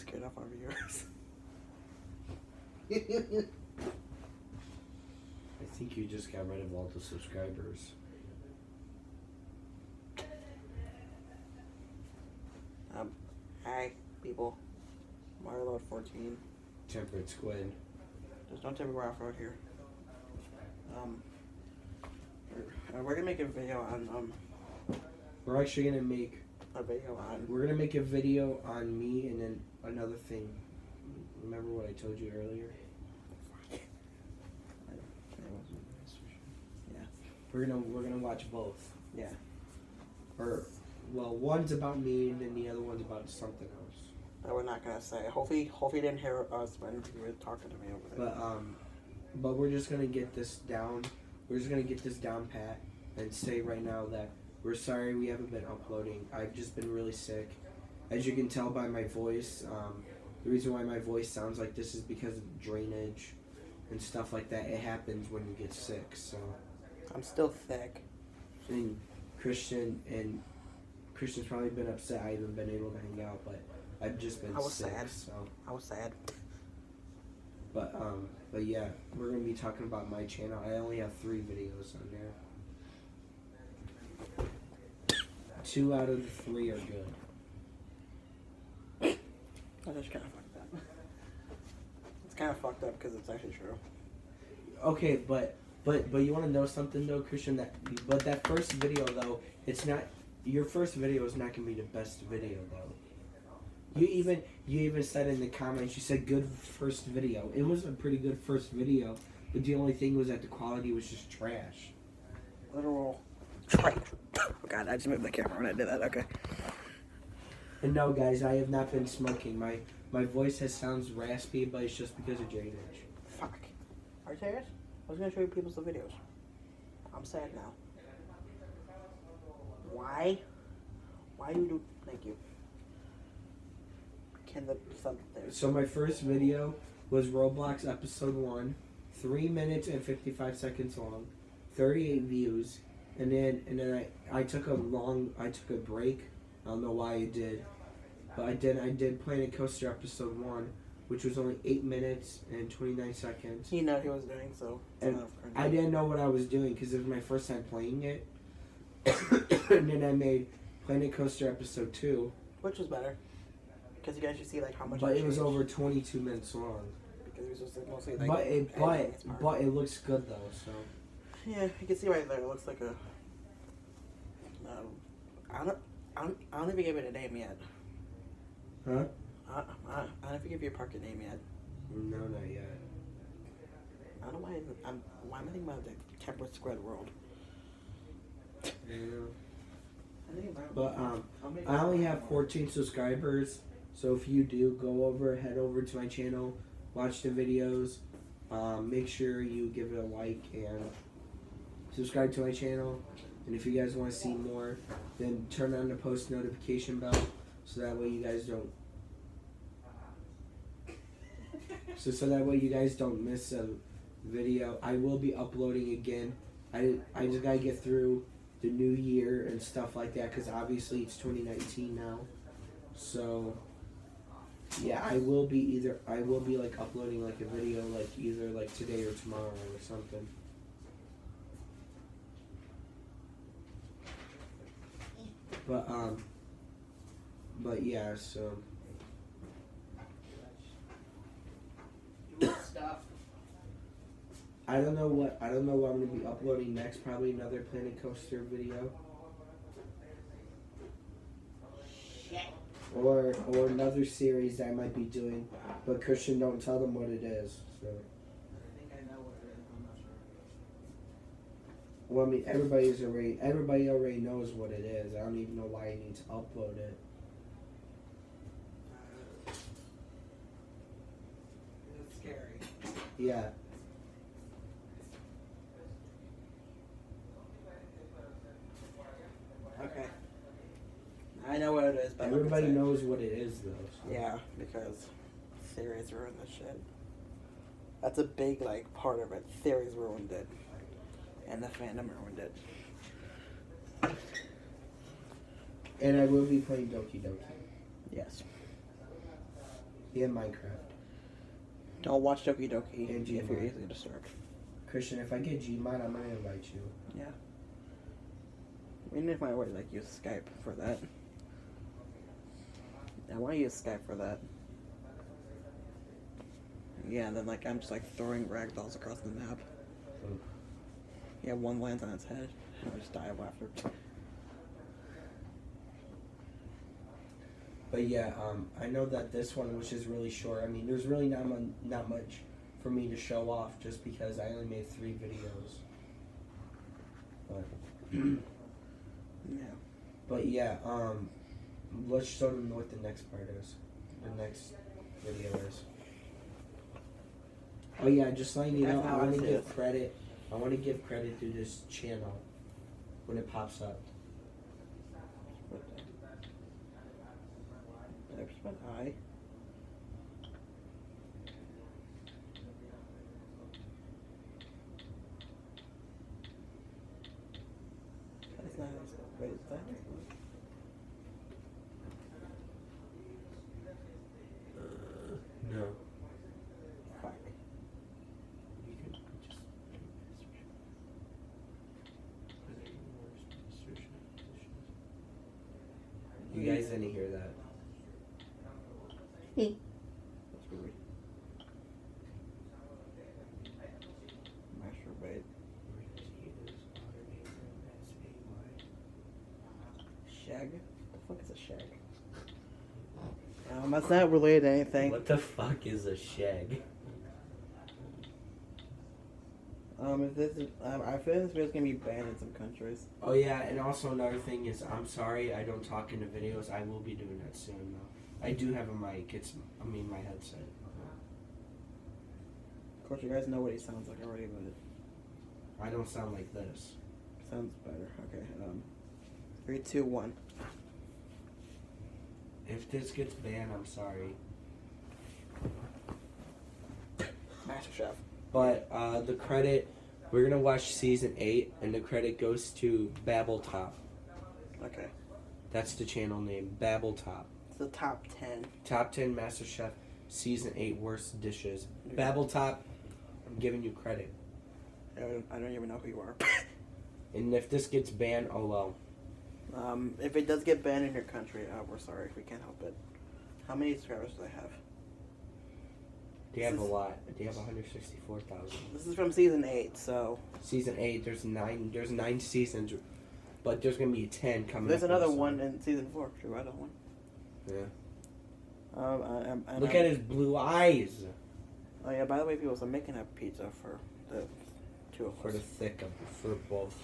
scared off our viewers. I think you just got rid of all the subscribers. Hi, people. Mario Load 14. Temperate Squid. Just don't tell me we're off road here. We're gonna make a video on We're actually gonna make a video on. We're gonna make a video on me, and then another thing. Remember what I told you earlier? Yeah. We're gonna watch both. Yeah. Or, well, one's about me, and then the other one's about something else. That we're not gonna say. Hopefully you didn't hear us when you were talking to me over there. But we're just gonna get this down. We're just gonna get this down pat and say right now that we're sorry we haven't been uploading. I've just been really sick. As you can tell by my voice, the reason why my voice sounds like this is because of drainage and stuff like that. It happens when you get sick. So I'm still thick. and Christian's probably been upset I haven't been able to hang out, but I've just been sick. Sad. So I was sad. but yeah, we're gonna be talking about my channel. I only have 3 videos on there. 2 out of the 3 are good. That's just kind of fucked up. It's kind of fucked up because it's actually true. Okay, but you want to know something though, Christian? That first video though, it's not your first video is not gonna be the best video though. You even said in the comments, you said good first video. It was a pretty good first video, but the only thing was that the quality was just trash. Literal trash. Oh God, I just moved the camera when I did that. Okay. And no, guys, I have not been smoking. My voice sounds raspy, but it's just because of drainage. Fuck. Are you serious? I was gonna show you people's videos. I'm sad now. Why? Why you do? Thank you. Can the sub there? So my first video was Roblox episode 1, 3 minutes and 55 seconds long, 38 views, and then I took a break. I don't know why I did, but I did Planet Coaster episode 1, which was only 8 minutes and 29 seconds. He knew what he was doing, so And I didn't know what I was doing because it was my first time playing it. And then I made Planet Coaster episode 2, which was better. Because you guys should see like how much. but it was over 22 minutes long. Because it was just like, mostly like. But it looks good though. So. Yeah, you can see right there. It looks like a. I don't even give it a name yet. Huh? I don't even give you a parking name yet. No, not yet. I don't know why am I thinking about the Temperate Squid world? Yeah. But I only have 14 subscribers. So if you do, head over to my channel, watch the videos, make sure you give it a like and subscribe to my channel. And if you guys want to see more, then turn on the post notification bell so that way you guys don't. So that way you guys don't miss a video. I will be uploading again. I just gotta get through the new year and stuff like that because obviously it's 2019 now. So. Yeah, I will be like uploading like a video like either like today or tomorrow or something. But yeah, so I don't know what I'm gonna be uploading next, probably another Planet Coaster video. Or another series that I might be doing, but Christian, don't tell them what it is. So. I think I know what it is. I'm not sure. Well, I mean, everybody already knows what it is. I don't even know why I need to upload it. It's scary. Yeah. Okay. I know what it is, but everybody knows what it is, though. So. Yeah, because theories ruined this shit. That's a big, like, part of it. Theories ruined it. And the fandom ruined it. And I will be playing Doki Doki. Yes. Yeah, Minecraft. Don't watch Doki Doki And if you're Gmod. easily disturbed. Christian, if I get Gmod, I'm gonna invite you. Yeah. We need to find a way to like use Skype for that. I want to use Skype for that. Yeah, and then like I'm just like throwing ragdolls across the map. Oof. Yeah, one lands on its head, and I just die of laughter. But yeah, I know that this one was just really short. I mean, there's really not much for me to show off just because I only made 3 videos. But Yeah. but yeah, let's show them what the next part is. The next video is. Oh yeah, just letting you know, That's how I want I to see give it. credit. I want to give credit to this channel when it pops up. I just went high. That's not his. Wait, is that his? No. Fuck. You can just You guys didn't hear that. That's weird. Masturbate. Shag? The fuck is a shag? That's not related to anything. What the fuck is a shag? If this is, I feel this video's gonna be banned in some countries. Oh yeah, and also another thing is, I'm sorry I don't talk in the videos. I will be doing that soon though. I do have a mic. My headset. Of course, you guys know what he sounds like already, but I don't sound like this. sounds better. Okay. 3, 2, 1. If this gets banned, I'm sorry. MasterChef. But the credit, we're gonna watch season 8, and the credit goes to Babbletop. Okay. That's the channel name, Babbletop. It's the top 10. Top 10 MasterChef season 8 worst dishes. Yeah. Babbletop, I'm giving you credit. I don't even know who you are. And if this gets banned, oh well. If it does get banned in your country, we're sorry. We can't help it. How many subscribers do they have? They have a lot. They have 164,000. This is from season 8, so Season 8, there's 9 seasons, but there's gonna be 10 coming. there's up another also. one in season 4. Should we write that one? Yeah. Look at his blue eyes. Oh yeah. By the way, people, so I'm making a pizza for the 2 of For us. the thick, for both.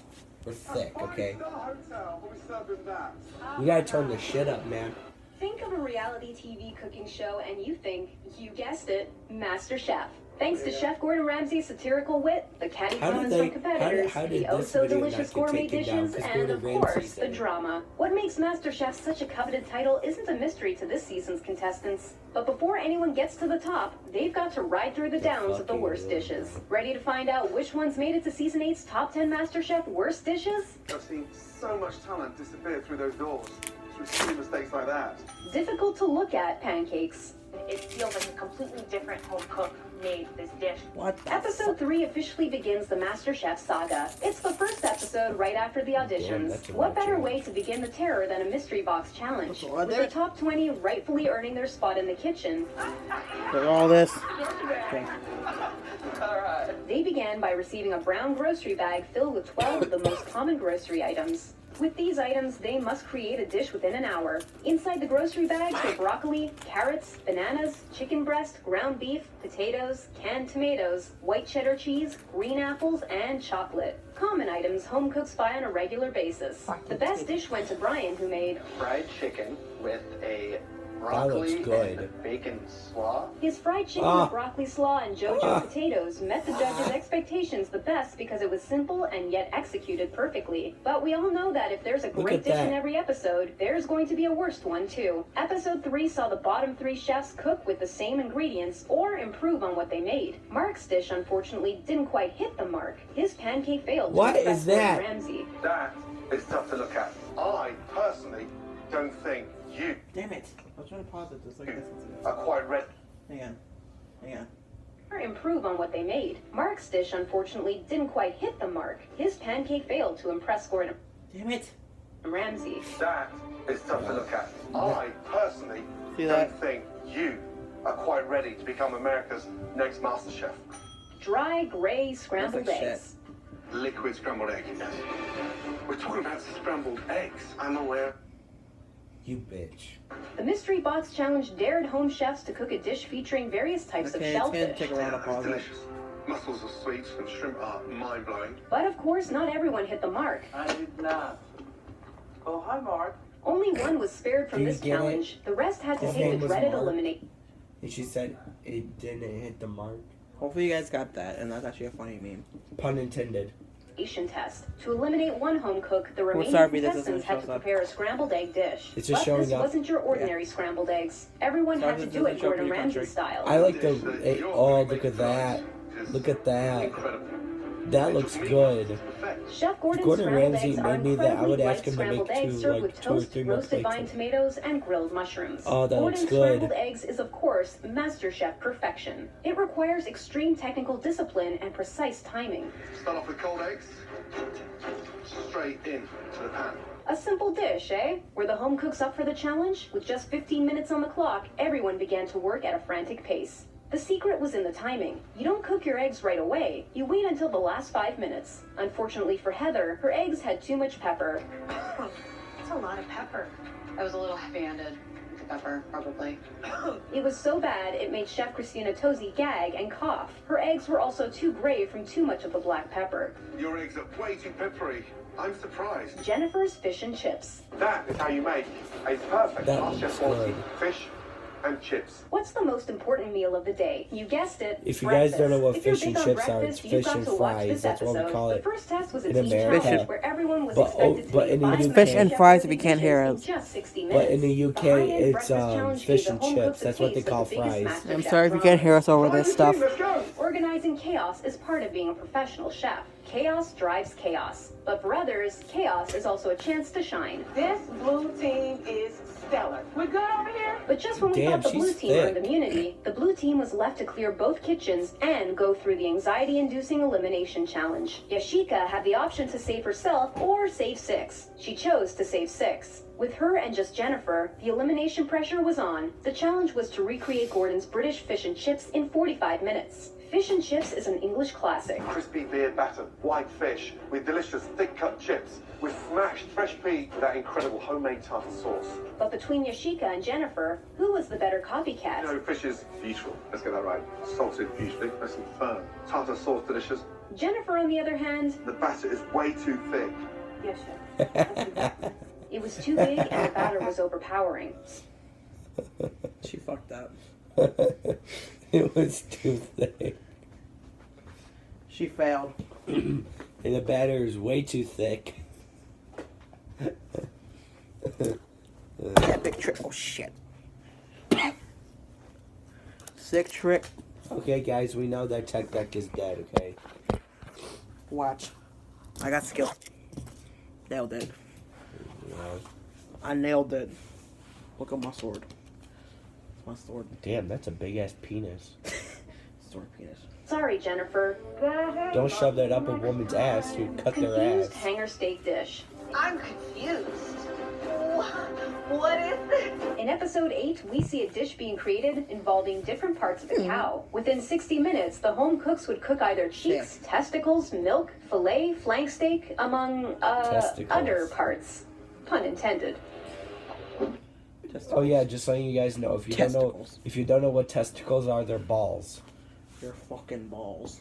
We're thick, okay? Hotel, we serving that. We gotta turn the shit up, man. Think of a reality TV cooking show and you think, you guessed it, MasterChef. Thanks to Chef Gordon Ramsay's satirical wit, the catty How did comments they- from competitors, how did the this oh-so-delicious video not get gourmet taken down? dishes, 'Cause and Gordon of Ramsay's course, the in it. drama. What makes MasterChef such a coveted title isn't a mystery to this season's contestants. But before anyone gets to the top, they've got to ride through the downs of the fucking worst rude. dishes. Ready to find out which ones made it to Season 8's Top 10 MasterChef Worst Dishes? I've seen so much talent disappear through those doors through silly mistakes like that. Difficult to look at pancakes. It feels like a completely different home cook made this dish. What the Episode 3 officially begins the MasterChef saga. It's the first episode right after the auditions. that's a What lot better change. way to begin the terror than a mystery box challenge? Well, With there- the top 20 rightfully earning their spot in the kitchen, Look at all this. Okay. they began by receiving a brown grocery bag filled with 12 of the most common grocery items. With these items, they must create a dish within an hour. Inside the grocery bags are broccoli, carrots, bananas, chicken breast, ground beef, potatoes, canned tomatoes, white cheddar cheese, green apples, and chocolate. Common items home cooks buy on a regular basis. The best dish went to Brian, who made Fried chicken with a looks broccoli good. and bacon slaw. his fried chicken Ah. with broccoli slaw and JoJo Ah. potatoes met the judges' expectations the best because it was simple and yet executed perfectly. But we all know that if there's a Look great at dish in that. every episode, there's going to be a worst one too. Episode 3 saw the bottom 3 chefs cook with the same ingredients or improve on what they made. Mark's dish unfortunately didn't quite hit the mark. His pancake failed. What to impress is that? Gordon Ramsay. That is tough to look at. I personally don't think you Damn it. I was trying to pause it just like this. are quite ready. Hang on. Improve on what they made. Mark's dish unfortunately didn't quite hit the mark. His pancake failed to impress Gordon Damn it. Ramsay. That is tough to look at. I personally See don't that? think you are quite ready to become America's next MasterChef. Dry, gray, scrambled Looks like eggs. Liquid scrambled egg. We're talking about scrambled eggs. I'm aware. You bitch. The Mystery Box Challenge dared home chefs to cook a dish featuring various types Okay, of it's gonna shellfish. take a while to It's pause it. delicious. Mussels are sweet and shrimp are mind-blowing. But of course, not everyone hit the mark. I did not. Oh, hi, Mark. Only one was spared from Do you this get it? challenge. The rest had to His take name the was dreaded Mark? elimination And she said it didn't hit the mark. Hopefully you guys got that, and that's actually a funny meme. Pun intended. test. To eliminate one home cook, the remaining sorry, this isn't contestants had to shows up. prepare a scrambled egg dish. It's just but showing this up. wasn't your ordinary scrambled eggs. Everyone Sorry, had to this do doesn't it show up in Gordon your Ramsay country. style. I like Dish the. that you're Oh, gonna look at make that. is Look at that. incredible. That looks good. Chef Gordon's Gordon scrambled Ramsay eggs are made me that. I incredibly would light ask him to scrambled make eggs two, served like, with 2 or toast, 3 more roasted plates vine of it. tomatoes, and grilled mushrooms. Oh, that looks Gordon's good. scrambled eggs is, of course, MasterChef perfection. It requires extreme technical discipline and precise timing. Start off with cold eggs. Straight in to the pan. A simple dish, eh? Were the home cooks up for the challenge? With just 15 minutes on the clock, everyone began to work at a frantic pace. The secret was in the timing. You don't cook your eggs right away. You wait until the last 5 minutes. Unfortunately for Heather, her eggs had too much pepper. That's a lot of pepper. I was a little heavy-handed with the pepper, probably. It was so bad, it made Chef Christina Tosi gag and cough. Her eggs were also too gray from too much of the black pepper. Your eggs are way too peppery. I'm surprised. Jennifer's fish and chips. That is how you make a perfect That MasterChef looks quality good. fish and chips. What's the most important meal of the day? You guessed it. If you guys don't know what If you're fish and big on chips are, breakfast, it's you've fish got and to watch fries. this That's what we episode. call The it first test was a in team America. challenge where everyone was But- expected to but make in the 5 UK Fish and fries if you can't hear in us. just 60 But in minutes. the The UK, high-end it's breakfast challenge fish gave the and home chips. cooks a That's what they taste of call the biggest fries. I'm MasterChef sorry if you drama. can't hear us over this stuff. Let's go. Organizing chaos is part of being a professional chef. Chaos drives chaos. But for others, chaos is also a chance to shine. This blue team is stellar. We good over here? But just when we Damn, thought the blue she's team earned thick. immunity, the blue team was left to clear both kitchens and go through the anxiety-inducing elimination challenge. Yashika had the option to save herself or save 6. She chose to save 6. With her and just Jennifer, the elimination pressure was on. The challenge was to recreate Gordon's British fish and chips in 45 minutes. Fish and chips is an English classic. Crispy beer batter, white fish with delicious thick-cut chips with smashed fresh pea with that incredible homemade tartar sauce. But between Yashika and Jennifer, who was the better You copycat? know, fish is beautiful. Let's get that right. Salted, beautifully, nice and firm. Tartar sauce, delicious. Jennifer, on the other hand, The batter is way too thick. Yes, chef. it was too big and the batter was overpowering. She fucked up. It was too thick. She failed. And the batter is way too thick. Epic trick. Oh shit. Sick trick. Okay, guys, we know that Tech Deck is dead, okay? Watch. I got skill. Nailed it. You know? I nailed it. Look at my sword. It's my sword. Damn, that's a big-ass penis. Sword penis. Sorry, Jennifer. Don't shove that up a woman's ass. You cut their Confused ass. hanger steak dish. I'm confused. What is this? In episode 8, we see a dish being created involving different parts of a cow. Within 60 minutes, the home cooks would cook either cheeks, Sick. testicles, milk, fillet, flank steak, among Testicles. other parts. Pun intended. Oh yeah, just letting you guys know, Testicles. if you don't know what testicles are, they're balls. Your fucking balls.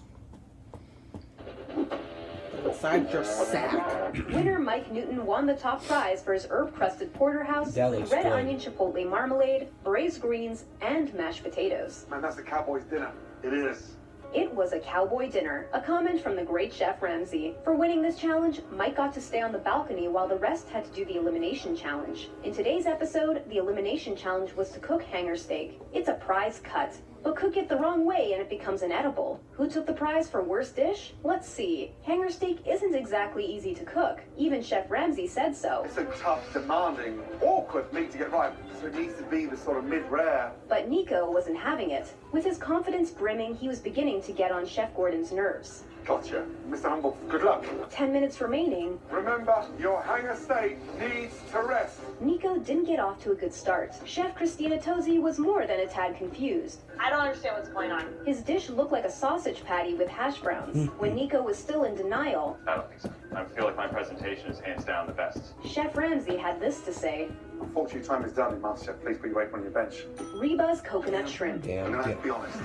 Inside your sack. Winner Mike Newton won the top prize for his herb-crusted porterhouse That with looks red good. onion chipotle marmalade, braised greens, and mashed potatoes. Man, that's the cowboy's dinner. It is. It was a cowboy dinner, a comment from the great Chef Ramsay. For winning this challenge, Mike got to stay on the balcony while the rest had to do the elimination challenge. In today's episode, the elimination challenge was to cook hanger steak. It's a prize cut. But cook it the wrong way and it becomes inedible. Who took the prize for worst dish? Let's see. Hanger steak isn't exactly easy to cook. Even Chef Ramsay said so. It's a tough, demanding, awkward meat to get right, so it needs to be the sort of mid-rare. But Nico wasn't having it. With his confidence brimming, he was beginning to get on Chef Gordon's nerves. Gotcha. Mr. Humble, good luck. 10 minutes remaining. Remember, your hanger steak needs to rest. Nico didn't get off to a good start. Chef Christina Tosi was more than a tad confused. I don't understand what's going on. His dish looked like a sausage patty with hash browns. When Nico was still in denial, I don't think so. I feel like my presentation is hands down the best. Chef Ramsay had this to say. Unfortunately, time is done in MasterChef. Please put your weight on your bench. Reba's coconut shrimp. I'm gonna have to be honest.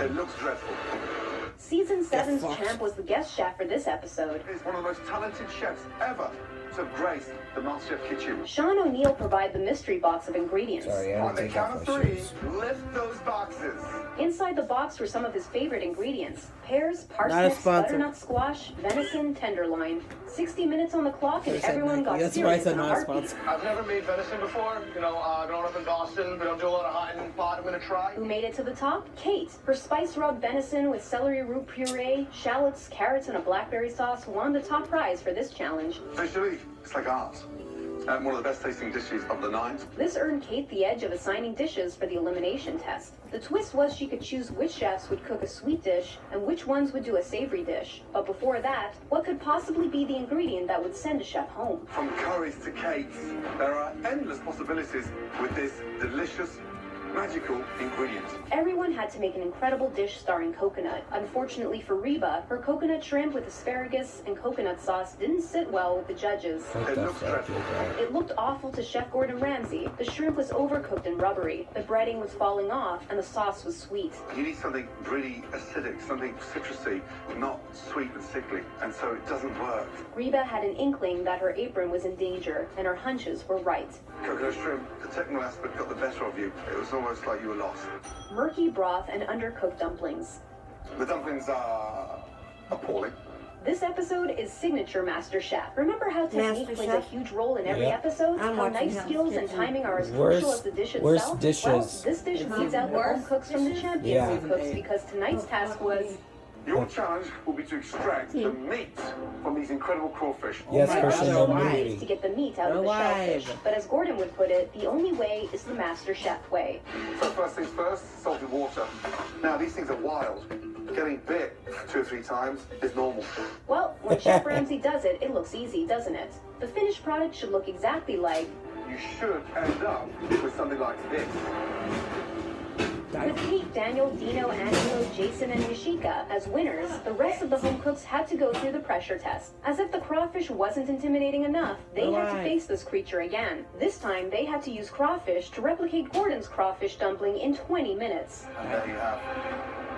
It looks dreadful. Season 7's champ was the guest chef for this episode. He's one of the most talented chefs ever to grace the MasterChef kitchen. Sean O'Neill provided the mystery box of ingredients. Sorry, I On had the to take count off of my 3, shoes. lift those boxes. Inside the box were some of his favorite ingredients. Pears, Not a parsnips, sponsor. butternut squash, venison, tenderloin. 60 minutes on the clock and They said everyone Nike. got That's why I serious said in a not a heartbeat. sponsor. I've never made venison before. Growing up in Boston, we don't do a lot of hunting, but I'm gonna try. Who made it to the top? Kate. Her spice-rubbed venison with celery root puree, shallots, carrots, and a blackberry sauce won the top prize for this challenge. Visually, it's like art. One of the best tasting dishes of the night. This earned Kate the edge of assigning dishes for the elimination test. The twist was she could choose which chefs would cook a sweet dish and which ones would do a savory dish. But before that, what could possibly be the ingredient that would send a chef home? From curries to cakes, there are endless possibilities with this delicious, magical ingredient. Everyone had to make an incredible dish starring coconut. Unfortunately for Reba, her coconut shrimp with asparagus and coconut sauce didn't sit well with the judges. It looks dreadful. It looked awful to Chef Gordon Ramsay. The shrimp was overcooked and rubbery, the breading was falling off, and the sauce was sweet. You need something really acidic, something citrusy, not sweet and sickly, and so it doesn't work. Reba had an inkling that her apron was in danger, and her hunches were right. Coconut shrimp, the technical aspect got the better of you. It was almost like you were lost. Murky broth and undercooked dumplings. The dumplings are appalling. This episode is signature MasterChef. Remember how technique plays a MasterChef? huge role in every Yeah. episode? I'm How watching knife Hell's skills and Kitchen. timing are as Worst- crucial as the dish worst itself? dishes. Well, this dish beats out the home Worst cooks from the dishes? champions Yeah. who cooks because tonight's task was Your challenge will be to extract the meat from these incredible crawfish. Yes, my Christian, God, no they're ways movie. to get the meat out of They're the alive. shellfish. But as Gordon would put it, the only way is the MasterChef way. So first things first, salted water. Now these things are wild. Getting bit 2 or 3 times is normal. Well, when Chef Ramsay does it, it looks easy, doesn't it? The finished product should look exactly like You should end up with something like this. with Pete, Daniel, Dino, Angelo, Jason, and Yashika as winners. The rest of the home cooks had to go through the pressure test. As if the crawfish wasn't intimidating enough, they had to face this creature again. This time, they had to use crawfish to replicate Gordon's crawfish dumpling in 20 minutes. And there you have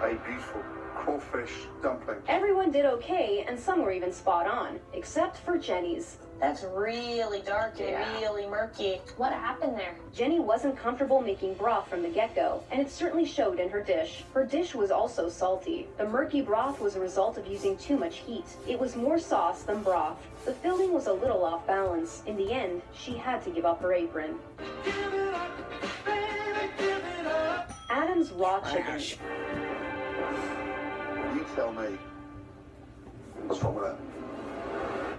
a beautiful crawfish dumpling. Everyone did okay, and some were even spot on, except for Jenny's. That's really dark and really murky. What happened there? Jenny wasn't comfortable making broth from the get-go, and it certainly showed in her dish. Her dish was also salty. The murky broth was a result of using too much heat. It was more sauce than broth. The filling was a little off balance. In the end, she had to give up her apron. Adam's raw chicken. You tell me. What's wrong with that?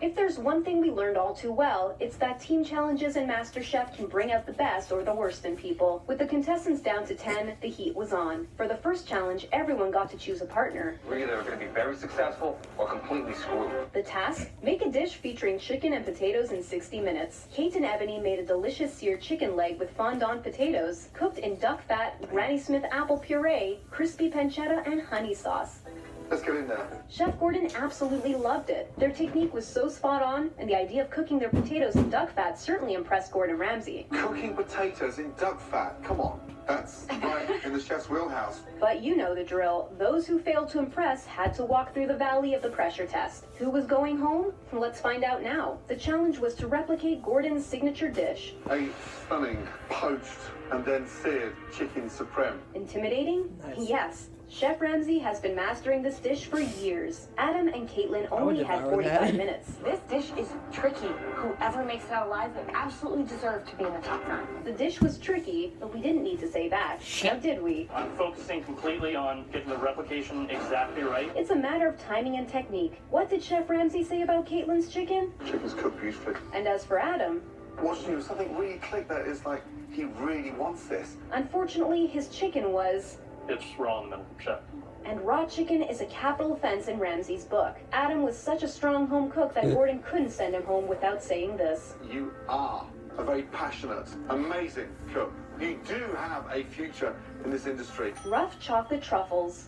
If there's one thing we learned all too well, it's that team challenges in MasterChef can bring out the best or the worst in people. With the contestants down to 10, the heat was on. For the first challenge, everyone got to choose a partner. We're either going to be very successful or completely screwed. The task? Make a dish featuring chicken and potatoes in 60 minutes. Kate and Ebony made a delicious seared chicken leg with fondant potatoes, cooked in duck fat, Granny Smith apple puree, crispy pancetta, and honey sauce. Let's get in there. Chef Gordon absolutely loved it. Their technique was so spot on, and the idea of cooking their potatoes in duck fat certainly impressed Gordon Ramsay. Cooking potatoes in duck fat. Come on. That's right in the chef's wheelhouse. But you know the drill. Those who failed to impress had to walk through the valley of the pressure test. Who was going home? Let's find out now. The challenge was to replicate Gordon's signature dish. A stunning poached and then seared chicken supreme. Intimidating? Nice. Yes. Chef Ramsay has been mastering this dish for years. Adam and Caitlin would only had devour 45 that. minutes. This dish is tricky. Whoever makes it out alive will absolutely deserve to be in the top 9. The dish was tricky, but we didn't need to say that. Now did we? I'm focusing completely on getting the replication exactly right. It's a matter of timing and technique. What did Chef Ramsay say about Caitlin's chicken? Chicken's cooked beautifully. And as for Adam, Watching you, something really clicked that is like, he really wants this. unfortunately, his chicken was... It's raw in the middle, chef. And raw chicken is a capital offense in Ramsay's book. Adam was such a strong home cook that Gordon couldn't send him home without saying this. You are a very passionate, amazing cook. You do have a future in this industry. Rough chocolate truffles.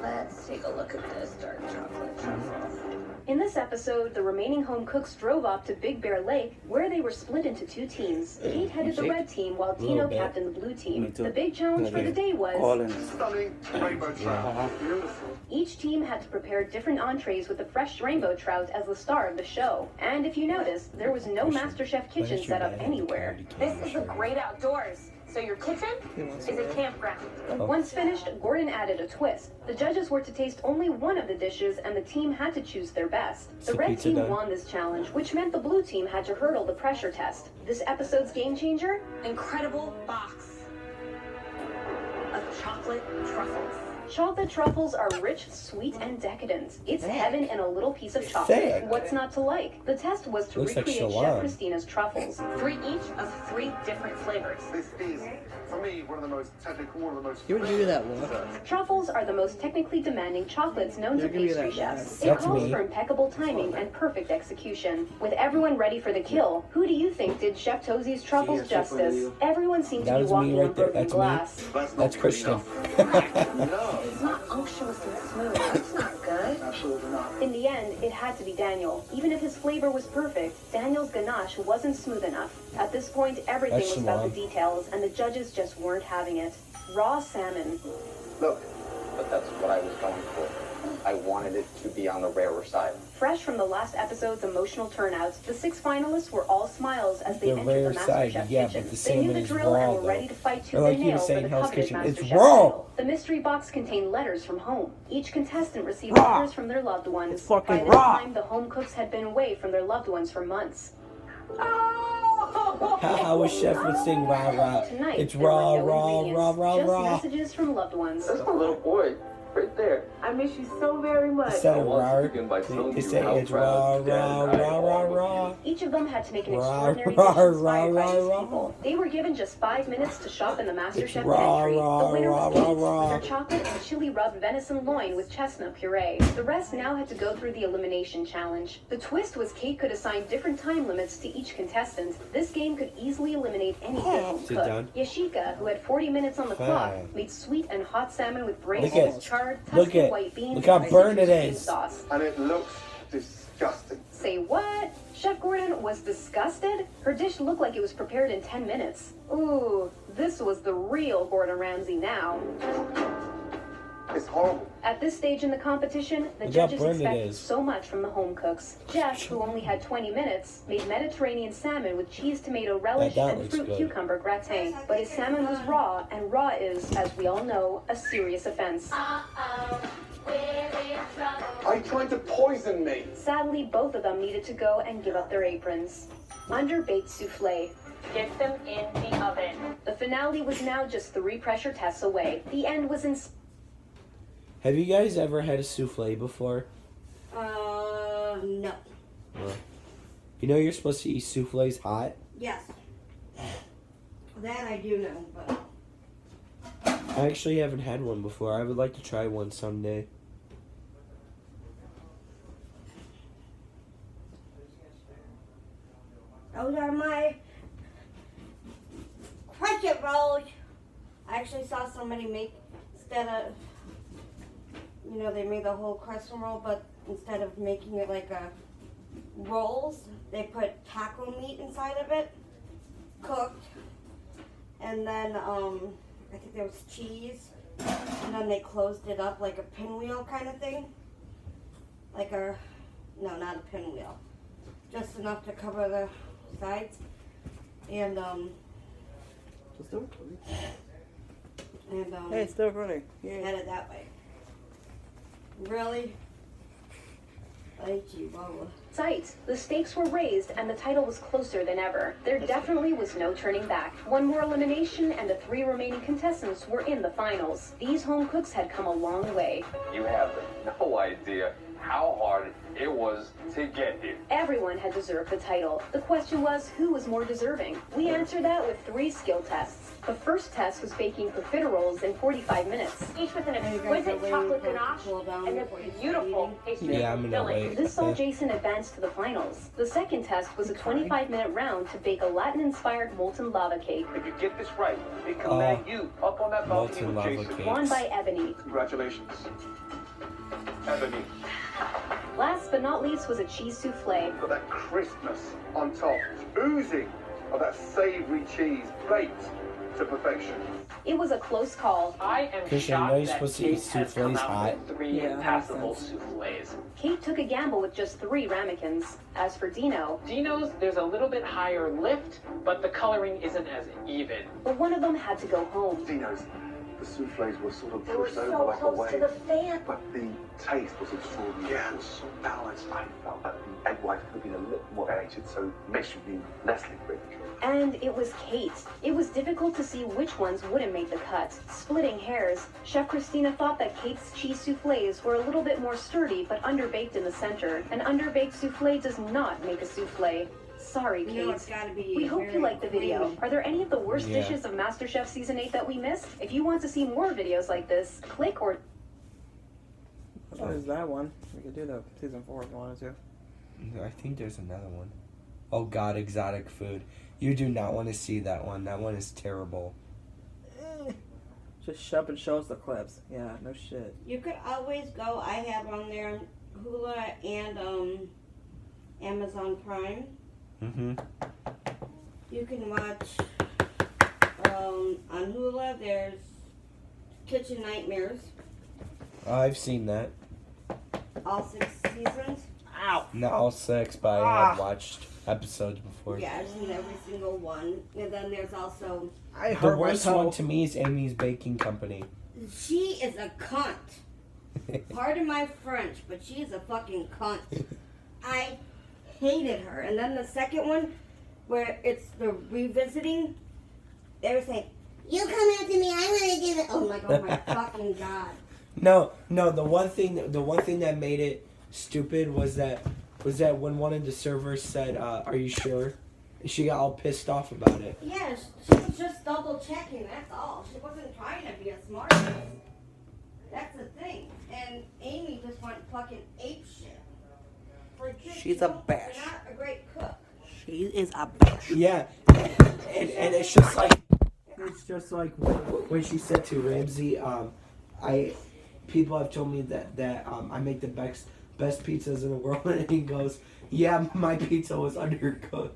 Let's take a look at this dark chocolate truffle. In this episode, the remaining home cooks drove up to Big Bear Lake, where they were split into 2 teams. Kate headed the red team, while Tino captained the blue team. Me too. The big challenge for the day was... All in. Stunning rainbow trout. Beautiful. Each team had to prepare different entrees with the fresh rainbow trout as the star of the show. And if you notice, there was no MasterChef kitchen set up anywhere. This is the great outdoors. So your kitchen is a campground. Once finished, Gordon added a twist. The judges were to taste only one of the dishes, and the team had to choose their best. The red team won this challenge, which meant the blue team had to hurdle the pressure test. This episode's game changer? Incredible box of chocolate truffles. Chocolate truffles are rich, sweet, and decadent. It's heaven in a little piece of chocolate. What's not to like? The test was to recreate Chef Christina's truffles. 3 each of 3 different flavors. This is, for me, one of the most technical, one of the most... You would do that one. Truffles are the most technically demanding chocolates known to You're gonna be pastry that chefs. guy. It calls for impeccable timing and perfect execution. With everyone ready for the kill, who do you think did Chef Tozzi's truffles justice? Everyone seemed to be walking on broken glass. That's Christian. No. It's not unctuous and smooth. That's not good. Absolutely not. In the end, it had to be Daniel. Even if his flavor was perfect, Daniel's ganache wasn't smooth enough. At this point, everything was about the details, and the judges just weren't having it. Raw salmon. Look, but that's what I was going for. I wanted it to be on the rarer side. Fresh from the last episode's emotional turnouts, the 6 finalists were all smiles as they The entered rare the side, MasterChef yeah, kitchen. but the They knew salmon the is drill and raw, were though. ready to fight tooth Or like and you were nail for saying, the Hell's coveted Kitchen, it's MasterChef raw. title. The mystery box contained letters from home. Each contestant received letters from their loved ones. It's fucking By this raw. time, the home cooks had been away from their loved ones for months. How a chef would sing rah rah. Tonight, It's there were raw, no raw, ingredients, raw, raw, just raw. messages from loved ones. That's my little boy, right there. I miss you so very much. Instead of want raw, to begin by telling they you say how it's raw, proud Dad raw, and I raw, raw, are of raw. you. Each of them had to make an Raw, extraordinary raw, dish inspired by raw, these raw. people. They were given just 5 minutes to shop in the MasterChef raw, pantry. raw, The winner was raw, Kate's, raw, with raw. her chocolate and chili rubbed venison loin with chestnut puree. The rest now had to go through the elimination challenge. The twist was Kate could assign different time limits to each contestant. This game could easily eliminate any difficult Sit cook. down. Yashika, who had 40 minutes on the clock, Fine. made sweet and hot salmon with braised Look at- charred look Tuscan at- white beans look how and burned it citrus cream is. sauce. And it looks disgusting. Say what? Chef Gordon was disgusted? Her dish looked like it was prepared in 10 minutes. Ooh, this was the real Gordon Ramsay now. It's horrible. At this stage in the competition, the Look how judges burned it expected is. so much from the home cooks. Jeff, who only had 20 minutes, made Mediterranean salmon with cheese, tomato relish, that and looks fruit good. cucumber gratin. But his salmon was raw, and raw is, as we all know, a serious offense. Are you trying to poison me? Sadly, both of them needed to go and give up their aprons. Underbaked souffle. Get them in the oven. The finale was now just 3 pressure tests away. The end was in... Have you guys ever had a souffle before? No. You know you're supposed to eat souffles hot? Yes. That I do know, but I actually haven't had one before. I would like to try one someday. those are my crescent rolls. I actually saw somebody make, instead of, they made the whole crescent roll, but instead of making it like a rolls, they put taco meat inside of it, cooked, and then I think there was cheese, and then they closed it up like a pinwheel kind of thing, no, not a pinwheel, just enough to cover the sides, and And Hey, it's still recording. had it that way. Really? Thank you, Bubba. Sight. The stakes were raised and the title was closer than ever. There definitely was no turning back. One more elimination and the 3 remaining contestants were in the finals. These home cooks had come a long way. You have no idea how hard it was to get here. Everyone had deserved the title. The question was, who was more deserving? We answered that with 3 skill tests. The first test was baking profiteroles in 45 minutes. Each with an exquisite chocolate ganache and a beautiful pastry Yeah, I'm gonna filling. wait. This saw Jason advance to the finals. The second test was a 25-minute round to bake a Latin-inspired molten lava cake. If you get this right, it can land you up on that balcony molten with lava Jason. cake. Won by Ebony. Congratulations. Ebony. Last but not least was a cheese souffle. Got that crispness on top, oozing of that savory cheese, baked to perfection. It was a close call. I am Christian, I know shocked you're that supposed to Kate eat has come souffles out hot. with 3 Yeah, that makes passable sense. souffles. Kate took a gamble with just 3 ramekins. As for Dino, Dino's, there's a little bit higher lift, but the coloring isn't as even. but one of them had to go home. Dino's, the souffles were sort of They were pushed over so like a close wave. to the fan. But the taste was extraordinary. Yeah, it was so balanced. I felt that the egg white could have been a little more aged, so measurably less liquid. And it was Kate. It was difficult to see which ones wouldn't make the cut. Splitting hairs, Chef Christina thought that Kate's cheese souffles were a little bit more sturdy but underbaked in the center. An underbaked souffle does not make a souffle. Sorry, Kate. You know it's gotta be We hope you very liked the video. creamy. Are there any of the worst Yeah. dishes of MasterChef Season 8 that we missed? If you want to see more videos like this, click or... There's that one. We could do the season 4 if you wanted to. I think there's another one. Oh God, exotic food. You do not want to see that one. That one is terrible. Just shove and show us the clips. Yeah, no shit. You could always go. I have on there Hula and Amazon Prime. Mm-hmm. You can watch on Hula. There's Kitchen Nightmares, I've seen that. all 6 seasons. Ow! Not all 6, but I have watched episodes before. Yeah, I've seen every single one. And then there's also I The hurt my worst toe. one to me is Amy's Baking Company. she is a cunt. Pardon my French, but she is a fucking cunt. I hated her. And then the second one, where it's the revisiting, they were saying, "You come after me, I want to give it." Oh my god, my fucking god. No, the one thing that made it stupid was that when one of the servers said, "Are you sure?" She got all pissed off about it. Yeah, she was just double checking, that's all. She wasn't trying to be a smart ass. That's the thing. And Amy just went fucking ape shit. Like, She's a bitch. You're not a great cook. She is a bitch. Yeah, and it's just like when she said to Ramsey, people have told me that I make the best pizzas in the world, and he goes, "Yeah, my pizza was undercooked."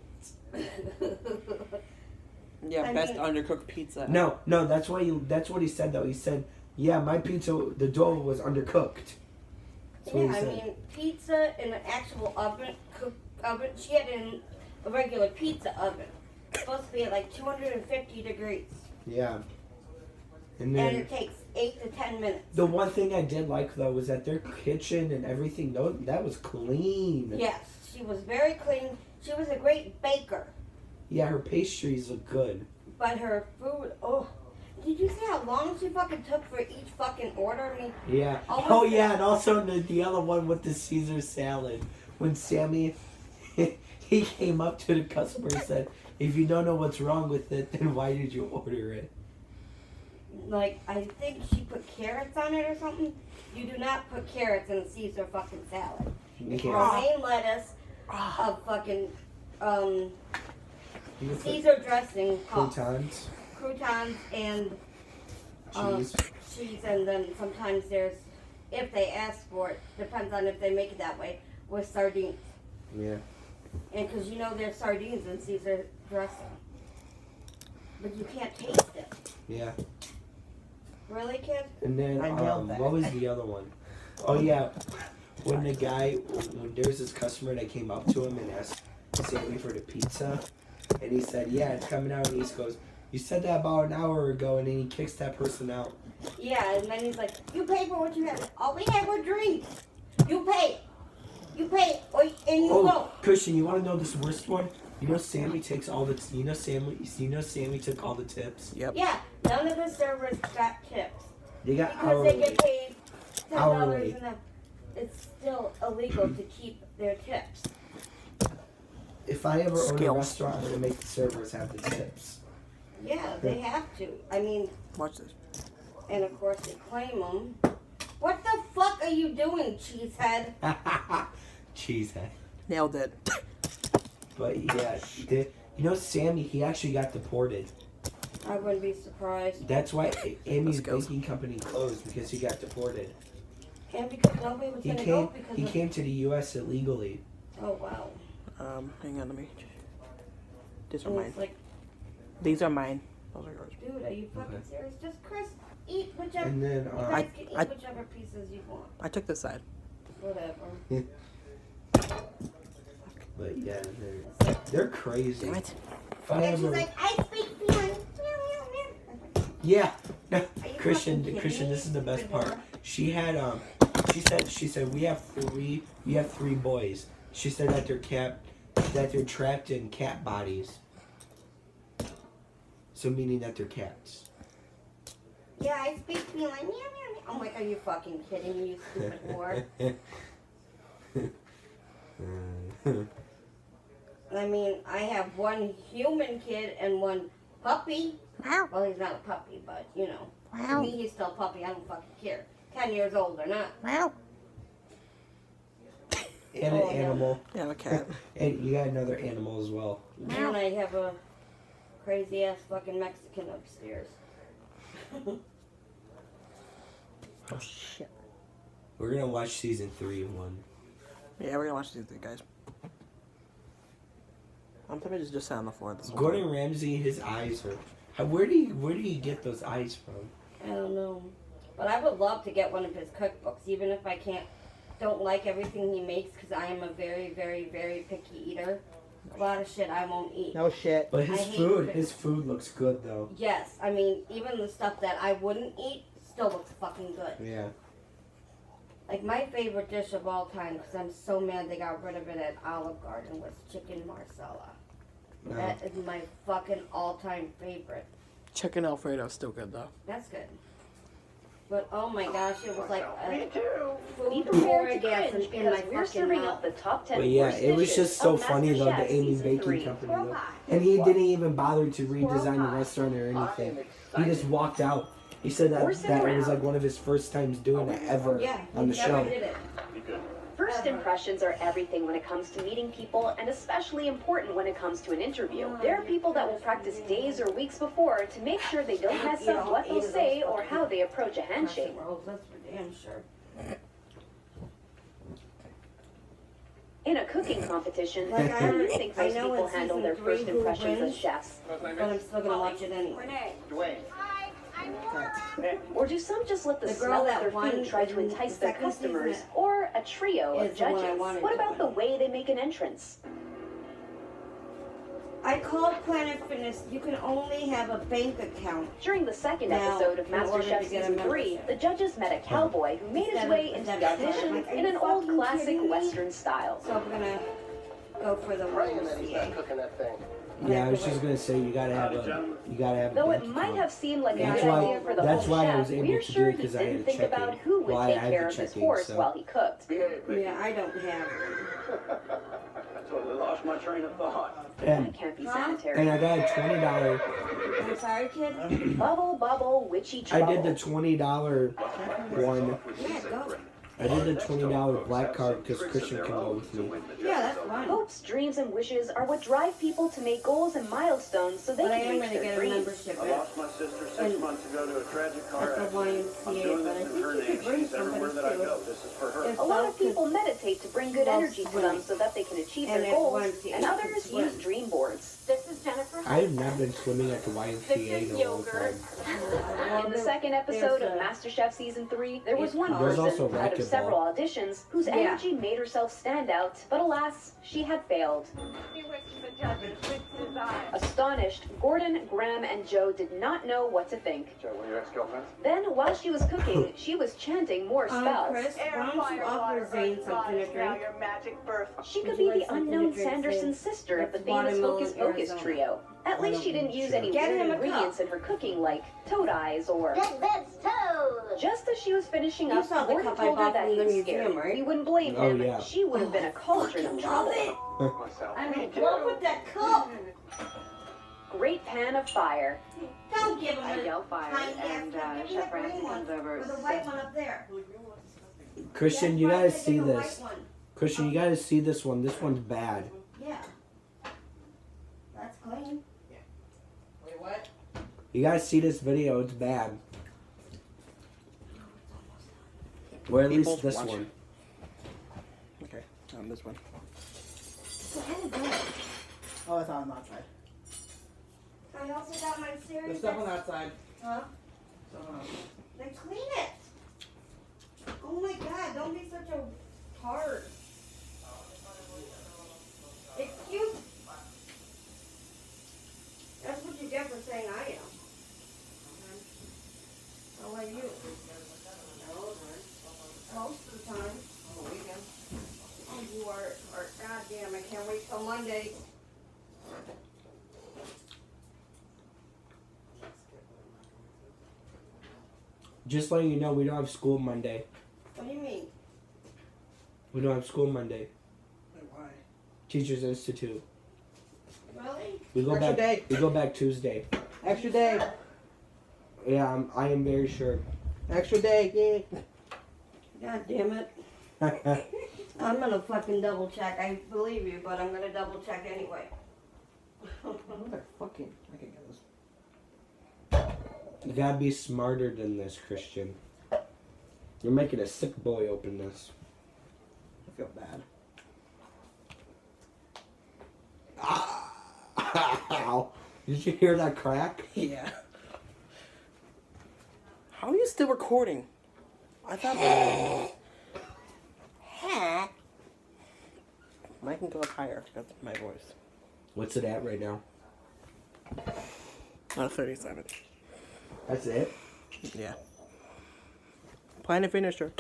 Yeah, I best mean- undercooked pizza. No, that's what he said though. He said, "Yeah, my pizza, the dough was undercooked." That's what Yeah, he I said. mean, pizza in an actual oven, oven. She had it in a regular pizza oven. It's supposed to be at like 250 degrees. Yeah. And And then it takes 8 to 10 minutes. the one thing I did like though was that their kitchen and everything, that was clean. Yes, she was very clean. She was a great baker. Yeah, her pastries look good. But her food, oh. Did you see how long she fucking took for each fucking order? I mean, Yeah. Almost Oh yeah, and also the other one with the Caesar salad. When Sammy, he came up to the customer and said, "If you don't know what's wrong with it, then why did you order it?" like, I think she put carrots on it or something. You do not put carrots in a Caesar fucking salad. It's Yeah. romaine lettuce, a fucking, You can put Caesar dressing, croutons, croutons, and cheese. cheese, and then sometimes there's, if they ask for it, depends on if they make it that way, with sardines. Yeah. And because you know there's sardines in Caesar dressing. But you can't taste it. Yeah. Really, kid? And then I nailed that. what was the other one? Oh yeah, when there's this customer that came up to him and asked Sammy for the pizza, and he said, "Yeah, it's coming out," and he goes, You said that about an hour ago, and then he kicks that person out. Yeah, and then he's like, you pay for what you have. All we had were drinks. You pay. You pay, and you go. Christian, you want to know this worst one? You know Sammy takes all the. You know Sammy took all the tips. Yep. Yeah, none of the servers got tips. They got because hourly. they get paid Hourly. $10 an hour. It's still illegal to keep their tips. If I ever own a Skills. restaurant, I'm gonna make the servers have the tips. Yeah, they have to. I mean, Watch this. and of course they claim them. What the fuck are you doing, cheesehead? Cheesehead. Nailed it. But yeah, you know Sammy, he actually got deported. I wouldn't be surprised. That's why Amy's baking company closed, because he got deported. And because nobody was going to go because He came to the U.S. illegally. Oh, wow. Hang on, let me. These are And mine. it's like, These are mine. Those are yours. dude, are you fucking serious? Just Chris, eat whichever. And then, you guys can eat whichever pieces you want. I took this side. Whatever. But yeah, they're crazy. Damn it. If I And she's ever, like, I speak feeling. yeah, no, you Christian, fucking Christian, kidding this is the me? best part. She had she said we have three boys. She said that they're trapped in cat bodies. So meaning that they're cats. Yeah, I speak feeling. I'm like, are you fucking kidding me, you stupid whore? I mean, I have one human kid and one puppy. Wow. Well, he's not a puppy, but, you know. Wow. To me, he's still a puppy. I don't fucking care. 10 years old or not. Wow. And an animal. Yeah, a cat. And you got another animal as well. And I have a crazy-ass fucking Mexican upstairs. Oh, shit. We're gonna watch season 3 one. Yeah, we're gonna watch these guys. I'm tempted to just sit on the floor. This whole Gordon time. Ramsay, his eyes are. Where do you get those eyes from? I don't know. But I would love to get one of his cookbooks, even if I don't like everything he makes, because I am a very, very, very picky eater. A lot of shit I won't eat. No shit. But I hate his food looks good though. Yes, I mean, even the stuff that I wouldn't eat still looks fucking good. Yeah. Like, my favorite dish of all time, because I'm so mad they got rid of it at Olive Garden, was chicken marsala. No. That is my fucking all-time favorite. Chicken Alfredo is still good though. That's good. But, oh my gosh, it was like Me too. Be food prepared to orgasm cringe in my because we're fucking serving mouth. up the top 10 But yeah, worst it was dishes just so of funny though, MasterChef the Amy Season Baking 3. Company though. And he didn't even bother to redesign the restaurant or anything. He just walked out. He said that it was like one of his first times doing it ever on the he never show. did it. First impressions are everything when it comes to meeting people, and especially important when it comes to an interview. There are people that will practice days or weeks before to make sure they don't mess up what they'll say or how they approach a handshake. That's for damn sure. In a cooking competition, Like, how do you think I most know people in handle season their 3 first who impressions as wins, chefs? but I'm still gonna watch it anyway. Dwayne. Or do some just let the, The girl smell of that their won food try to in entice the their second season customers? Or a trio of is the one I judges? wanted What to about the win. way they make an entrance? I called Planet Fitness. You can only have a bank account. During the second Now, episode of in order MasterChef to get a Season 3, membership. the judges met a cowboy who made his Instead way of into a the debit card. audition Like, are in you an old fucking classic kidding me? Western style. So I'm gonna go for the Praying that he's not YMCA. cooking that thing. Yeah, I was just gonna say you gotta have a Though it bank might account. have seemed like a That's good why- idea for the that's home why I chef, was able we're to do sure it, he 'cause I didn't had think checking. about who would Well, I take had care the of his checking, horse so- while he cooked. Yeah, I don't have. I totally lost my train of thought. That And can't be and sanitary. I got a $20. I'm sorry, kid. Bubble, bubble, witchy I trouble. did the $20 one. Yeah, go. I did the $20 black card because Christian can go with me. Yeah, that's fine. Hopes, dreams, and wishes are what drive people to make goals and milestones so they But I can am reach gonna their get a dreams. membership I at lost my sister 6 and- months ago to a tragic car at the accident. I'm YMCA, doing but I this in think her you name. could bring She's everywhere somebody that I too. go. This is for her. If A lot so, of people meditate to bring good Loves energy to swimming. them so that they can achieve And their at goals, YMCA and you others can swim. use dream boards. This is Jennifer. I have not been swimming at the YMCA the whole time. In the second episode of MasterChef Season 3, there was one There's person also who had racquetball several auditions whose energy made herself stand out, but alas, she had failed. Astonished, Gordon, Graham, and Joe did not know what to think. Joe, one of your ex-girlfriends? Then, while she was cooking, she was chanting more spells. Chris, why don't you offer Zane something to drink? She could be the unknown Sanderson sister of the famous Hocus Pocus trio. At least she didn't use any weird ingredients in her cooking like toad eyes or... Just as she was finishing up, Gordon told her that he was scared. right? We wouldn't blame him. She would have been a cauldron of trouble. I'm in love with that cup. Great pan of fire. Don't give him I yell fire, and Chef Ramsay comes over. With the white one up there. Christian, you gotta see this. Christian, you gotta see this one. This one's bad. Yeah. That's clean. Wait, what? You gotta see this video. It's bad. Or at least this one. Okay, on this one. So how did that? Oh, it's on that side. I also got my series. There's stuff on that side. Huh? Stuff on that side. Then clean it. Oh my god, don't be such a tart. Excuse. That's what you get for saying I am. How are you? Most of the time. Oh, you are goddamn, I can't wait till Monday. Just letting you know, we don't have school Monday. What do you mean? We don't have school Monday. Wait, why? Teachers Institute. Really? We go Extra back. day. We go back Tuesday. Extra day. Yeah, I am very sure. Extra day. Yeah. God damn it. I'm gonna fucking double check. I believe you, but I'm gonna double check anyway. Mother fucking. I can get this. You gotta be smarter than this, Christian. You're making a sick boy open this. I feel bad. Ow. Did you hear that crack? Yeah. How are you still recording? I thought. Mine can go up higher. That's my voice. What's it at right now? 37. That's it? Yeah. Plan to finish her.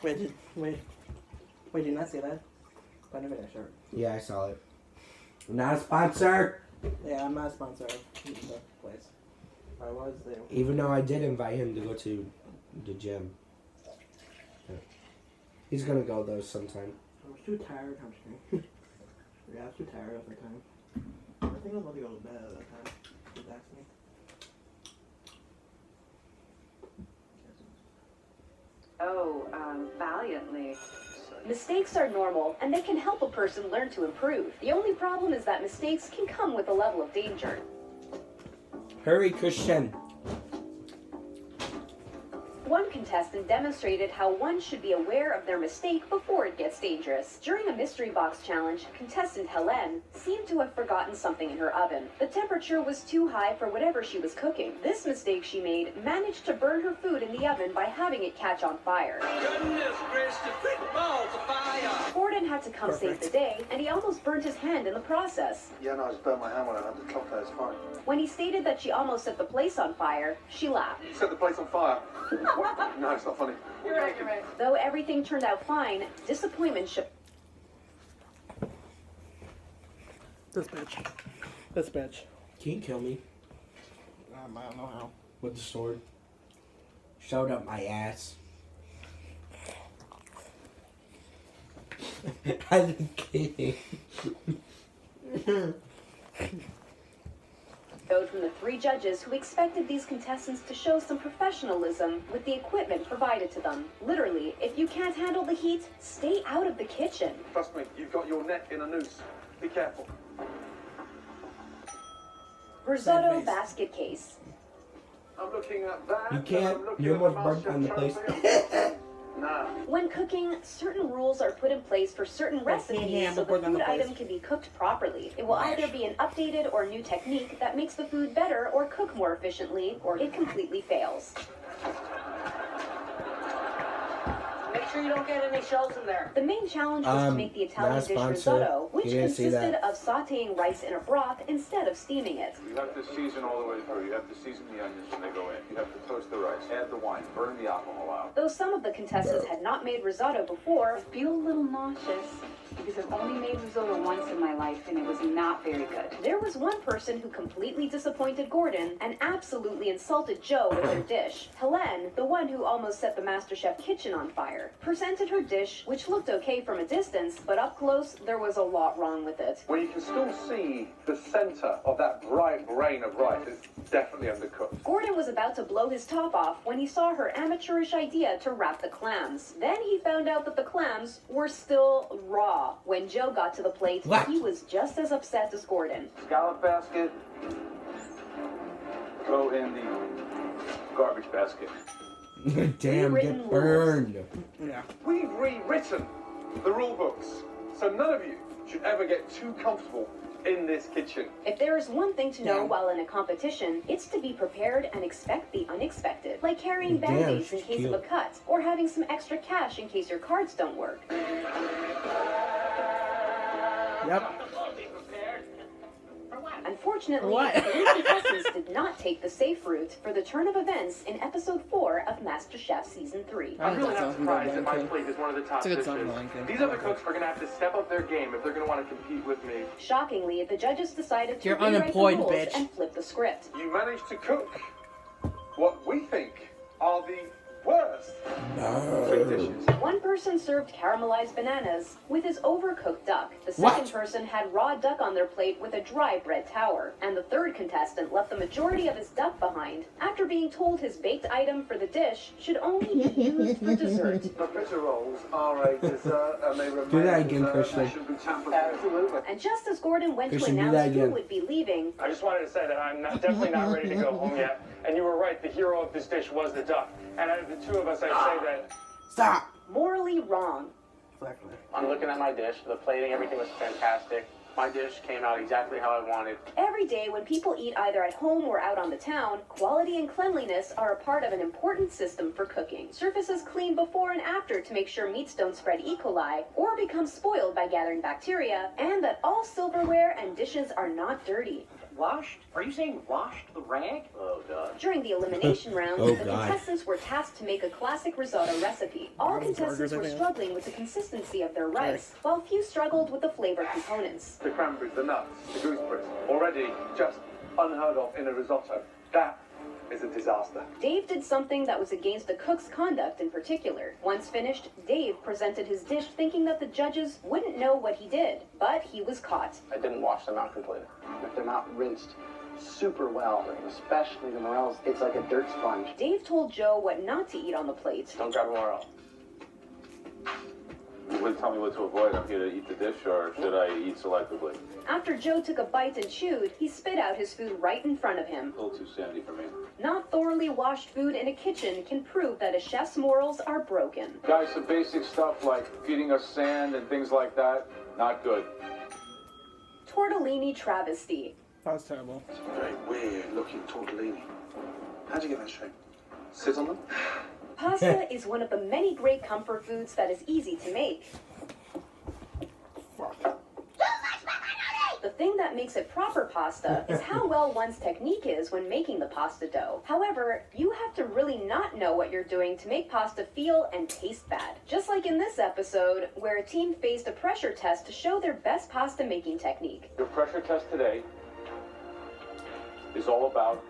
Wait, did you not see that? Plan to finish her. Yeah, I saw it. Not a sponsor! Yeah, I'm not a sponsor of the place. If I was, they... Even though I did invite him to go to the gym. He's gonna go though sometime. I was too tired. I'm just kidding. Yeah, I was too tired at the time. I think I was about to go to bed at that time. He asked me. Valiantly. Mistakes are normal, and they can help a person learn to improve. The only problem is that mistakes can come with a level of danger. Hurry, Christian. One contestant demonstrated how one should be aware of their mistake before it gets dangerous. During a mystery box challenge, contestant Helene seemed to have forgotten something in her oven. The temperature was too high for whatever she was cooking. This mistake she made managed to burn her food in the oven by having it catch on fire. Goodness gracious, big balls of fire! Gordon had to come save the day, and he almost burned his hand in the process. Yeah, no, I just burnt my hand when I had the cloth there, it's fine. When he stated that she almost set the place on fire, she laughed. You set the place on fire? What? No, it's not funny. You're right. Though everything turned out fine, disappointment shook. This bitch. Can you kill me? I don't know how. With the sword? Showed up my ass. I'm kidding. Vote from the 3 judges who expected these contestants to show some professionalism with the equipment provided to them. Literally, if you can't handle the heat, stay out of the kitchen. Trust me, you've got your neck in a noose. Be careful. Risotto basket case. I'm looking at that. You can't. You almost burnt down the place. Nah. When cooking, certain rules are put in place for certain recipes so the food item can be cooked properly. It will either be an updated or new technique that makes the food better or cook more efficiently, or it completely fails. sure you don't get any shells in there. The main challenge was to make the Italian dish risotto, which consisted of sautéing rice in a broth instead of steaming it. You have to season all the way through. You have to season the onions when they go in. You have to toast the rice, add the wine, burn the alcohol out. Though some of the contestants had not made risotto before, I feel a little nauseous because I've only made risotto once in my life and it was not very good. there was one person who completely disappointed Gordon and absolutely insulted Joe with their dish. Helene, the one who almost set the MasterChef kitchen on fire, presented her dish, which looked okay from a distance, but up close, there was a lot wrong with it. Well, you can still see the center of that bright grain of rice. It's definitely undercooked. Gordon was about to blow his top off when he saw her amateurish idea to wrap the clams. Then he found out that the clams were still raw. When Joe got to the plate, he was just as upset as Gordon. Scallop basket. Go in the garbage basket. Damn, get burned. Yeah. We've rewritten the rule books, so none of you should ever get too comfortable in this kitchen. If there is one thing to know while in a competition, it's to be prepared and expect the unexpected. Like carrying band-aids in case of a cut, or having some extra cash in case your cards don't work. Yep. Unfortunately, the three contestants did not take the safe route for the turn of events in episode 4 of MasterChef Season 3. I'm really not surprised that my plate is one of the top dishes. These other cooks are going to have to step up their game if they're going to want to compete with me. Shockingly, the judges decided to You're rewrite unemployed, the rules bitch. and flip the script. You managed to cook what we think are the worst three dishes. One person served caramelized bananas with his overcooked duck. The second person had raw duck on their plate with a dry bread tower. And the third contestant left the majority of his duck behind after being told his baked item for the dish should only be used for dessert. The bitter rolls are a dessert and they remain Do that again, dessert. Christian. They should be tampered with. Absolutely. And just as Gordon went Christian, to do that announce who again. would be leaving, I just wanted to say that I'm definitely not ready to go home yet. And you were right, the hero of this dish was the duck. And out of the two of us, I'd say that... Stop. morally wrong. Exactly. I'm looking at my dish. The plating, everything was fantastic. My dish came out exactly how I wanted. Every day when people eat either at home or out on the town, quality and cleanliness are a part of an important system for cooking. Surfaces cleaned before and after to make sure meats don't spread E. coli or become spoiled by gathering bacteria, and that all silverware and dishes are not dirty. Washed? Are you saying washed the rag? Oh, God. During the elimination round, Oh, the God. contestants were tasked to make a classic risotto recipe. All contestants were struggling with the consistency of their rice, while few struggled with the flavor components. The cranberries, the nuts, the gooseberries, already just unheard of in a risotto. That is a disaster. Dave did something that was against the cook's conduct in particular. Once finished, Dave presented his dish thinking that the judges wouldn't know what he did, but he was caught. I didn't wash them out completely. If they're not rinsed super well, especially the morels, it's like a dirt sponge. Dave told Joe what not to eat on the plate. Don't grab a morel. You wouldn't tell me what to avoid. I'm here to eat the dish, or should I eat selectively? After Joe took a bite and chewed, he spit out his food right in front of him. A little too sandy for me. Not thoroughly washed food in a kitchen can prove that a chef's morals are broken. Guys, some basic stuff like feeding us sand and things like that, not good. Tortellini travesty. That was terrible. It's a very weird looking tortellini. How'd you get that shape? Sit on them? Pasta is one of the many great comfort foods that is easy to make. The thing that makes it proper pasta is how well one's technique is when making the pasta dough. However, you have to really not know what you're doing to make pasta feel and taste bad. Just like in this episode, where a team faced a pressure test to show their best pasta making technique. Your pressure test today is all about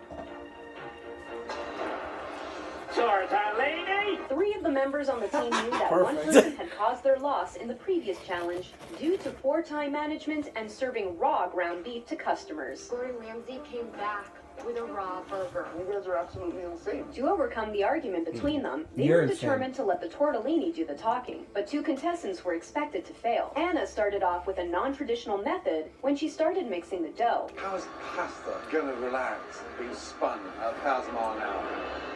Tortellini! 3 of the members on the team knew that one person had caused their loss in the previous challenge due to poor time management and serving raw ground beef to customers. Gordon Ramsay came back with a raw burger. You guys are absolutely insane. To overcome the argument between them, they You're were insane. determined to let the tortellini do the talking. But 2 contestants were expected to fail. Anna started off with a non-traditional method when she started mixing the dough. How is pasta gonna relax being spun at 1,000 miles an hour?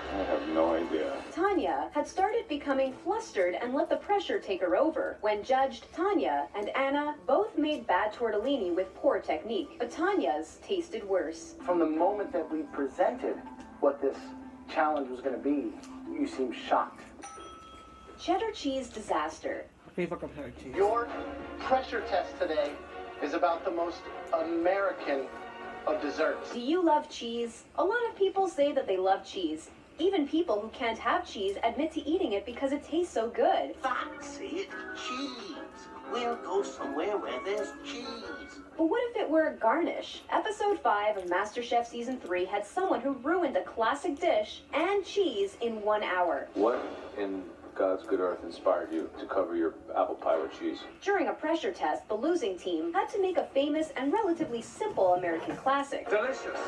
I have no idea. Tanya had started becoming flustered and let the pressure take her over. When judged, Tanya and Anna both made bad tortellini with poor technique, but Tanya's tasted worse. From the moment that we presented what this challenge was going to be, you seemed shocked. cheddar cheese disaster. People compare cheese. Your pressure test today is about the most American of desserts. Do you love cheese? A lot of people say that they love cheese. Even people who can't have cheese admit to eating it because it tastes so good. Fancy cheese. We'll go somewhere where there's cheese. But what if it were a garnish? Episode 5 of MasterChef Season 3 had someone who ruined a classic dish and cheese in 1 hour. What in God's good earth inspired you to cover your apple pie with cheese? During a pressure test, the losing team had to make a famous and relatively simple American classic. Delicious.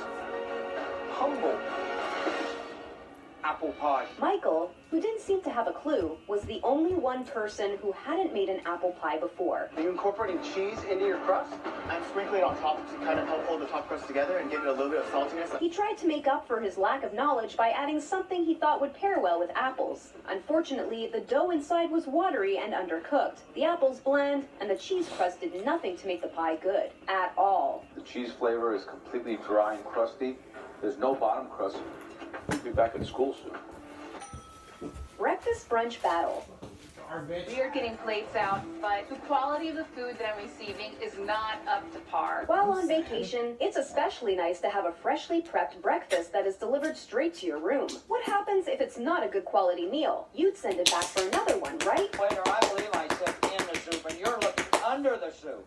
Humble. Apple pie. Michael, who didn't seem to have a clue, was the only one person who hadn't made an apple pie before. Are you incorporating cheese into your crust? I'm sprinkling it on top to kind of help hold the top crust together and give it a little bit of saltiness. He tried to make up for his lack of knowledge by adding something he thought would pair well with apples. Unfortunately, the dough inside was watery and undercooked, the apples bland, and the cheese crust did nothing to make the pie good. At all. The cheese flavor is completely dry and crusty. There's no bottom crust. We'll be back in school soon. Breakfast brunch battle. We are getting plates out, but the quality of the food that I'm receiving is not up to par. While on vacation, it's especially nice to have a freshly prepped breakfast that is delivered straight to your room. What happens if it's not a good quality meal? You'd send it back for another one, right? Waiter, I believe I said in the soup, and you're looking under the soup.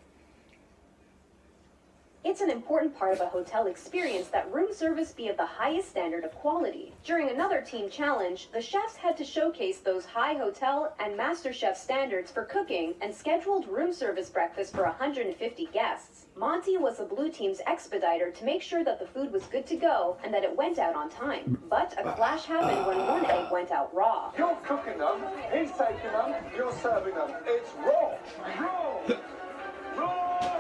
It's an important part of a hotel experience that room service be of the highest standard of quality. During another team challenge, the chefs had to showcase those high hotel and MasterChef standards for cooking and scheduled room service breakfast for 150 guests. Monty was the blue team's expediter to make sure that the food was good to go and that it went out on time. But a clash happened when one egg went out raw. You're cooking them, he's taking them, you're serving them. It's raw. Raw. Raw.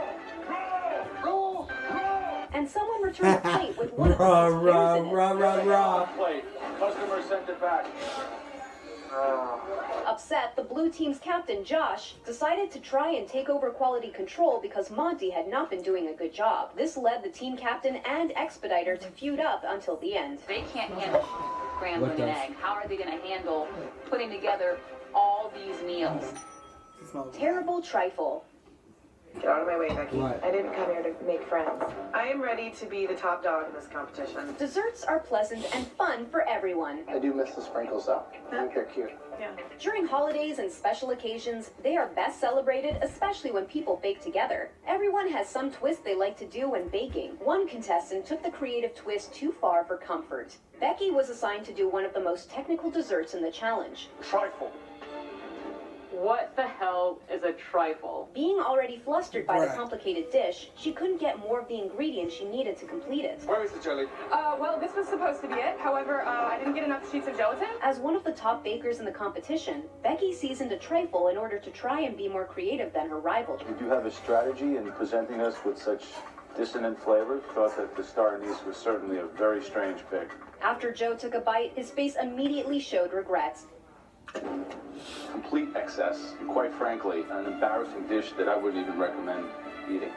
And someone returned a plate with one of the hairs in it. Plate. Customer sent it back. Upset, the blue team's captain, Josh, decided to try and take over quality control because Monty had not been doing a good job. This led the team captain and expediter to feud up until the end. They can't handle scrambling an egg. How are they going to handle putting together all these meals? Terrible trifle. Get out of my way, Becky. What? I didn't come here to make friends. I am ready to be the top dog in this competition. Desserts are pleasant and fun for everyone. I do miss the sprinkles though. I think they're cute. Yeah. During holidays and special occasions, they are best celebrated, especially when people bake together. Everyone has some twist they like to do when baking. One contestant took the creative twist too far for comfort. Becky was assigned to do one of the most technical desserts in the challenge. Trifle. What the hell is a trifle? Being already flustered by the complicated dish, she couldn't get more of the ingredients she needed to complete it. Where is the jelly? Well, this was supposed to be it. However, I didn't get enough sheets of gelatin. As one of the top bakers in the competition, Becky seasoned a trifle in order to try and be more creative than her rival. Did you have a strategy in presenting us with such dissonant flavors? Thought that the star anise was certainly a very strange pick. After Joe took a bite, his face immediately showed regret. Complete excess. Quite frankly, an embarrassing dish that I wouldn't even recommend eating.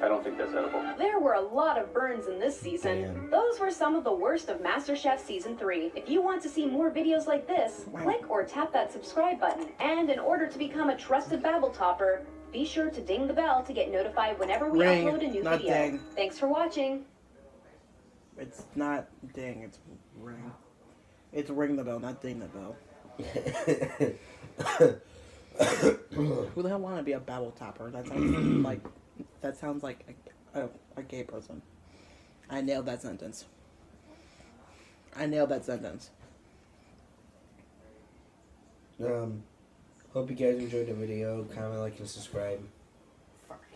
I don't think that's edible. There were a lot of burns in this season. Those were some of the worst of MasterChef Season 3. If you want to see more videos like this, click or tap that subscribe button. And in order to become a trusted Babble Topper, be sure to ding the bell to get notified whenever we upload a new video. Ding. Thanks for watching. It's not ding, it's ring. It's ring the bell, not ding the bell. Who the hell want to be a Babble Topper? That sounds like a gay person. I nailed that sentence. Hope you guys enjoyed the video. Comment, like, and subscribe.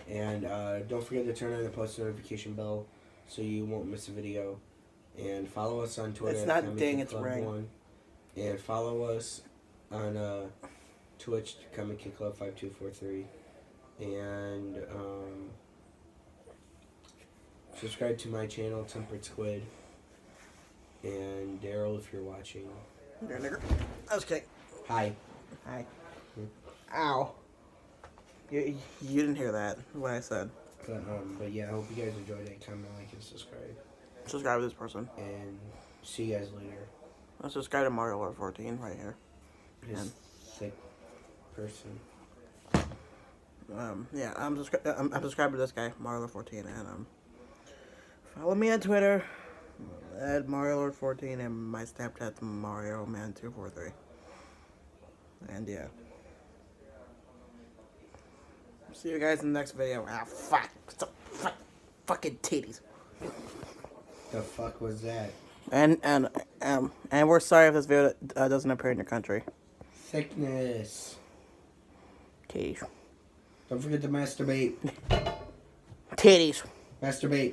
And don't forget to turn on the post notification bell so you won't miss a video. And follow us on Twitter. It's not ding, it's ring. And follow us on Twitch, Comic Kid Club 5243. And subscribe to my channel, Tempered Squid. And Daryl, if you're watching. Okay. Hi. Ow. You didn't hear that, what I said. But yeah, I hope you guys enjoyed it. Comment, like, and subscribe. Subscribe to this person. And see you guys later. Let's subscribe to Mario Lord 14 right here. His Sick person. Yeah, I'm subscribed to this guy, Mario14, and follow me on Twitter at MarioLord14, and my Snapchat's MarioMan243. And yeah. See you guys in the next video. Ah, fuck. Fucking titties. The fuck was that? And we're sorry if this video doesn't appear in your country. Thickness. Titties. Don't forget to masturbate. Titties. Masturbate.